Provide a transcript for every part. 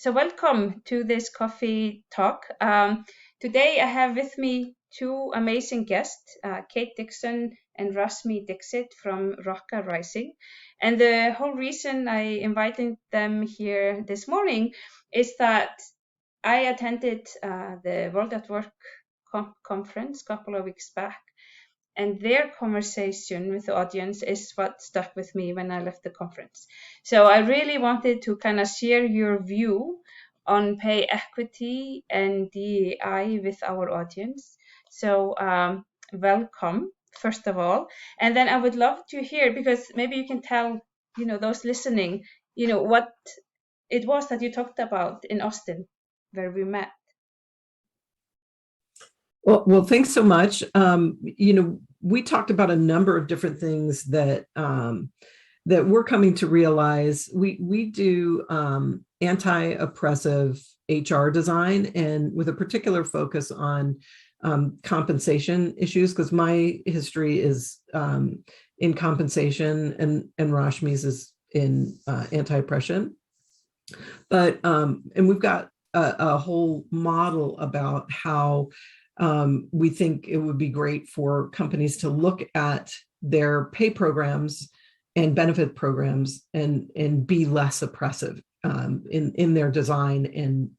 So welcome to this coffee talk. Today I have with me two amazing guests, Kate Dixon and Rashmi Dixit from Rakarising. And the whole reason I invited them here this morning is that I attended the World at Work conference a couple of weeks back. And their conversation with the audience is what stuck with me when I left the conference. So I really wanted to kind of share your view on pay equity and DEI with our audience. So welcome, first of all. And then I would love to hear, because maybe you can tell, those listening, what it was that you talked about in Austin, where we met. Well, thanks so much. We talked about a number of different things that that we're coming to realize. We do anti-oppressive HR design, and with a particular focus on compensation issues, because my history is in compensation and Rashmi's is in anti-oppression. But and we've got a whole model about how we think it would be great for companies to look at their pay programs and benefit programs and be less oppressive in their design and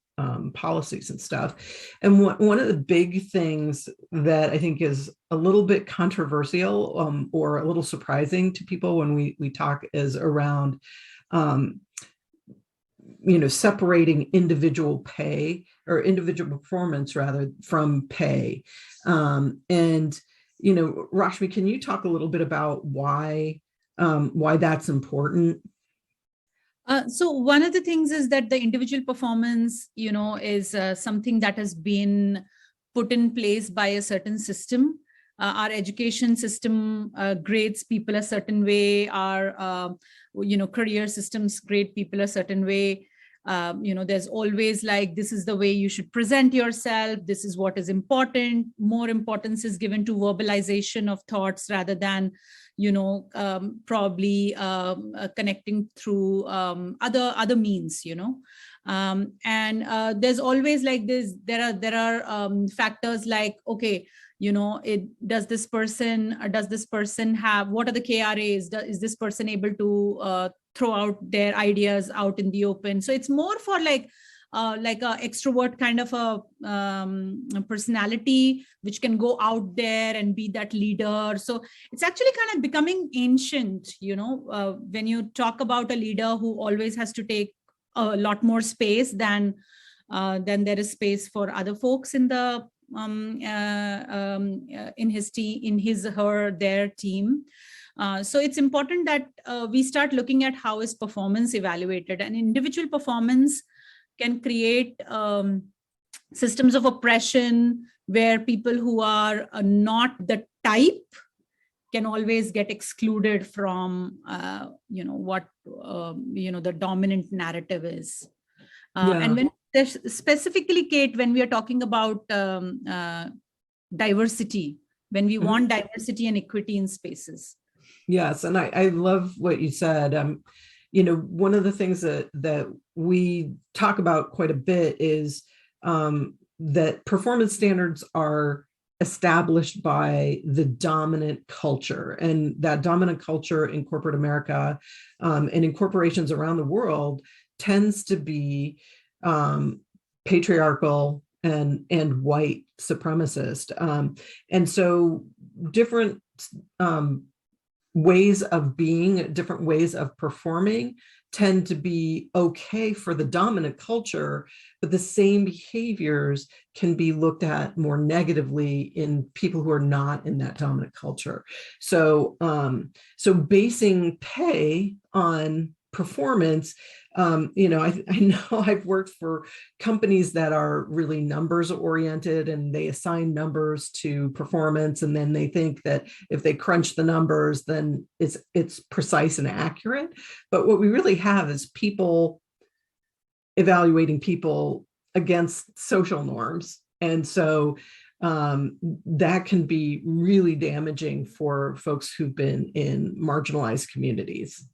policies and stuff. And one of the big things that I think is a little bit controversial or a little surprising to people when we talk is around separating individual pay or individual performance rather from pay. Rashmi, can you talk a little bit about why that's important? So one of the things is that the individual performance, is something that has been put in place by a certain system. Our education system grades people a certain way. Our, career systems grade people a certain way. There's always like, this is the way you should present yourself. This is what is important. More importance is given to verbalization of thoughts rather than, probably connecting through other means, and there's always like this, there are factors like, okay, does this person have, what are the KRAs? Is this person able to throw out their ideas out in the open? So it's more for like a extrovert kind of a personality, which can go out there and be that leader. So it's actually kind of becoming ancient, when you talk about a leader who always has to take a lot more space than there is space for other folks in the in his team, in his, her, their team. So it's important that we start looking at how is performance evaluated, and individual performance can create systems of oppression where people who are not the type can always get excluded from, what, the dominant narrative is. And when specifically, Kate, when we are talking about diversity, when we want diversity and equity in spaces. Yes, and I love what you said. One of the things that we talk about quite a bit is that performance standards are established by the dominant culture, and that dominant culture in corporate America and in corporations around the world tends to be patriarchal and white supremacist. And so different ways of being, different ways of performing tend to be okay for the dominant culture, but the same behaviors can be looked at more negatively in people who are not in that dominant culture. So, so basing pay on performance, I know I've worked for companies that are really numbers oriented, and they assign numbers to performance, and then they think that if they crunch the numbers, then it's precise and accurate. But what we really have is people evaluating people against social norms, and so that can be really damaging for folks who've been in marginalized communities.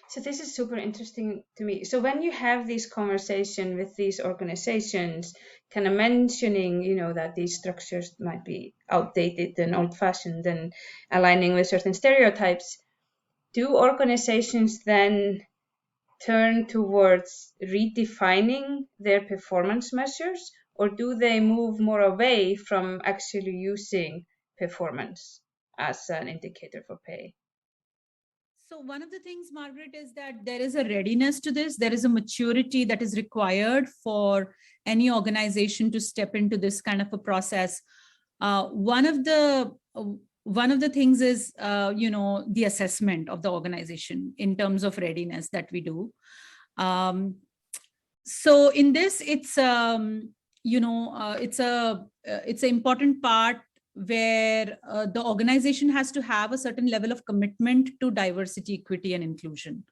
So this is super interesting to me. So when you have these conversation with these organizations, kind of mentioning, that these structures might be outdated and old-fashioned and aligning with certain stereotypes, do organizations then turn towards redefining their performance measures, or do they move more away from actually using performance as an indicator for pay? So one of the things, Margaret, is that there is a readiness to this. There is a maturity that is required for any organization to step into this kind of a process. One of the things is, the assessment of the organization in terms of readiness that we do. So in this, it's it's an important part where the organization has to have a certain level of commitment to diversity, equity, and inclusion.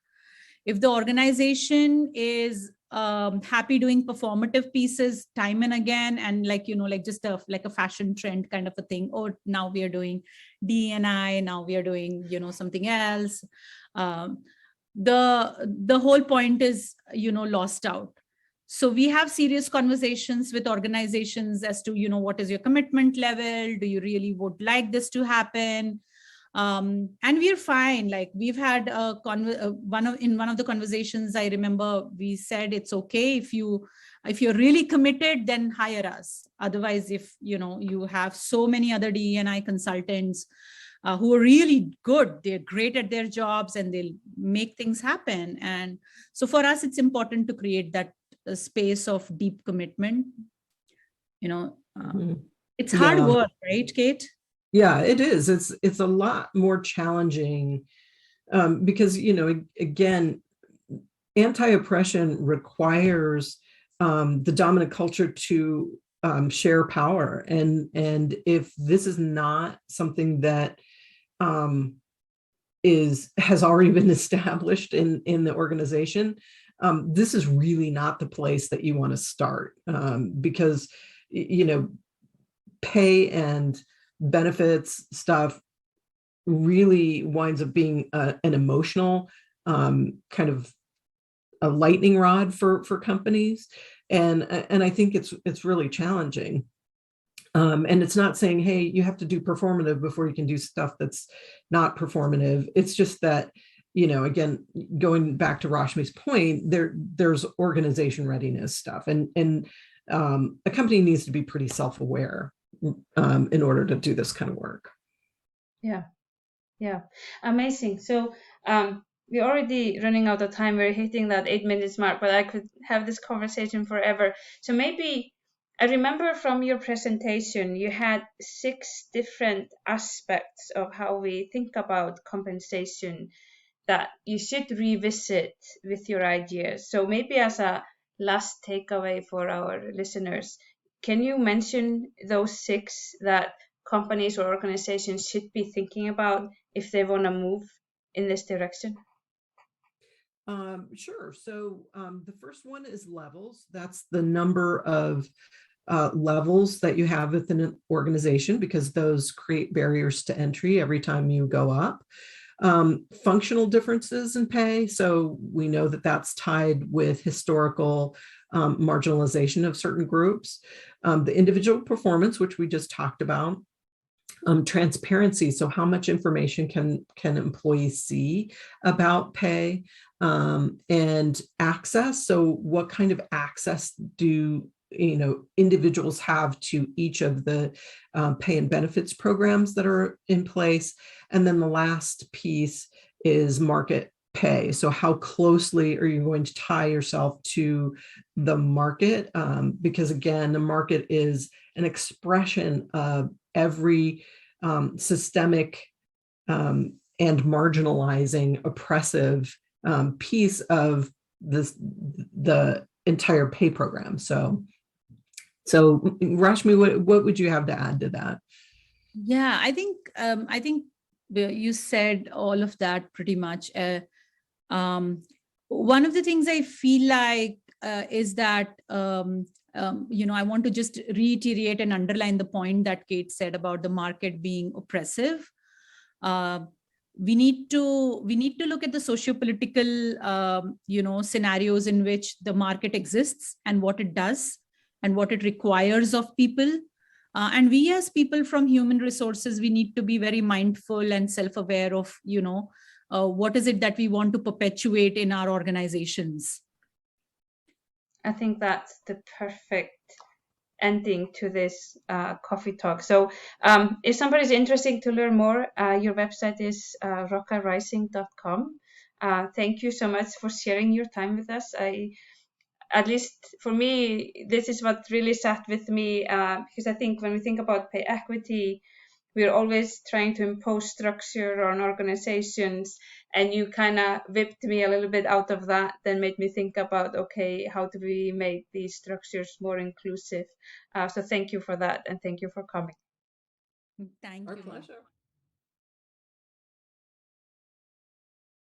If the organization is happy doing performative pieces time and again, and just like a fashion trend kind of a thing, or now we are doing D&I, now we are doing something else, the whole point is lost out. So we have serious conversations with organizations as to, what is your commitment level? Do you really would like this to happen? And we're fine. Like we've had one of the conversations, I remember we said, it's okay if you're really committed, then hire us. Otherwise, if you have so many other DE&I consultants who are really good, they're great at their jobs and they'll make things happen. And so for us, it's important to create that space of deep commitment. It's hard work, right, Kate? Yeah, it is. It's a lot more challenging because, again, anti-oppression requires the dominant culture to share power. And if this is not something that has already been established in the organization, this is really not the place that you want to start because, pay and benefits stuff really winds up being an emotional kind of a lightning rod for companies. And I think it's really challenging. And it's not saying, hey, you have to do performative before you can do stuff that's not performative. It's just that, again, going back to Rashmi's point, there's organization readiness stuff, and a company needs to be pretty self-aware in order to do this kind of work. Yeah, amazing. So we're already running out of time. We're hitting that 8 minutes mark, but I could have this conversation forever. So maybe I remember from your presentation, you had 6 different aspects of how we think about compensation that you should revisit with your ideas. So maybe as a last takeaway for our listeners, can you mention those 6 that companies or organizations should be thinking about if they want to move in this direction? Sure. So the first one is levels. That's the number of levels that you have within an organization, because those create barriers to entry every time you go up. Functional differences in pay. So we know that that's tied with historical marginalization of certain groups. The individual performance, which we just talked about. Transparency. So how much information can employees see about pay, and access. So what kind of access do individuals have to each of the pay and benefits programs that are in place? And then the last piece is market pay. So how closely are you going to tie yourself to the market? Because again, the market is an expression of every systemic and marginalizing oppressive piece of the entire pay program. So Rashmi, what would you have to add to that? Yeah, I think you said all of that pretty much. One of the things I feel like is that I want to just reiterate and underline the point that Kate said about the market being oppressive. we need to look at the socio-political scenarios in which the market exists and what it does and what it requires of people. And we as people from human resources, we need to be very mindful and self-aware of, what is it that we want to perpetuate in our organizations. I think that's the perfect ending to this coffee talk. So if somebody's interested to learn more, your website is rakarising.com. Thank you so much for sharing your time with us. At least for me, this is what really sat with me, because I think when we think about pay equity, we're always trying to impose structure on organizations, and you kind of whipped me a little bit out of that, then made me think about, okay, how do we make these structures more inclusive? So thank you for that, and thank you for coming. Thank you. Our pleasure.